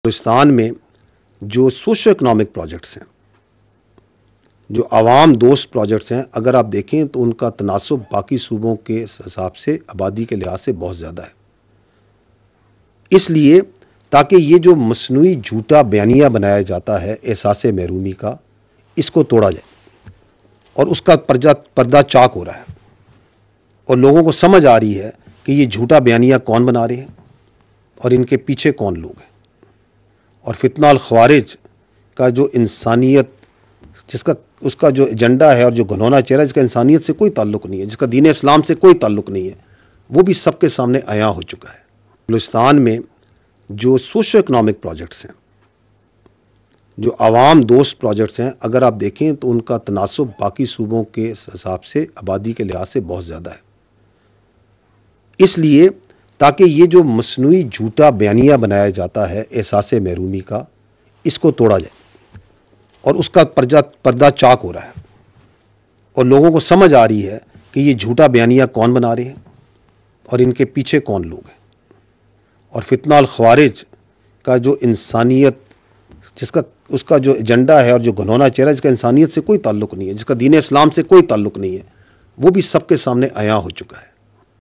हिंदुस्तान में जो socio economic projects हैं, जो आवाम दोस्त प्रोजेक्ट्स हैं, अगर आप देखें तो उनका तनासुब बाकी सूबों के हिसाब से आबादी के लिहाज से बहुत ज़्यादा है। इसलिए ताकि ये जो मसनूई झूठा बयानिया बनाया जाता है एहसास महरूमी का, इसको तोड़ा जाए और उसका पर्दा चाक हो रहा है और लोगों को समझ आ रही है कि ये झूठा बयानिया कौन बना रहे हैं और इनके पीछे कौन लोग हैं। और फितना अल ख़वारिज का जो इंसानियत उसका जो एजेंडा है और जो घनौना चेहरा जिसका इंसानियत से कोई ताल्लुक़ नहीं है, जिसका दीन इस्लाम से कोई ताल्लुक़ नहीं है, वो भी सबके सामने आया हो चुका है। हिंदुस्तान में जो सोशो इकोनॉमिक प्रोजेक्ट्स हैं, जो आवाम दोस्त प्रोजेक्ट्स हैं, अगर आप देखें तो उनका तनासुब बाकी सूबों के हिसाब से आबादी के लिहाज से बहुत ज़्यादा है। इसलिए ताकि ये जो मसनूई झूठा बयानिया बनाया जाता है एहसास महरूमी का, इसको तोड़ा जाए और उसका पर्दा चाक हो रहा है और लोगों को समझ आ रही है कि ये झूठा बयानिया कौन बना रहे हैं और इनके पीछे कौन लोग हैं। और फितना अल ख़वारिज का जो इंसानियत उसका जो एजेंडा है और जो घनौना चेहरा जिसका इंसानियत से कोई ताल्लुक़ नहीं है, जिसका दीन इस्लाम से कोई ताल्लुक़ नहीं है, वो भी सबके सामने आया हो चुका है।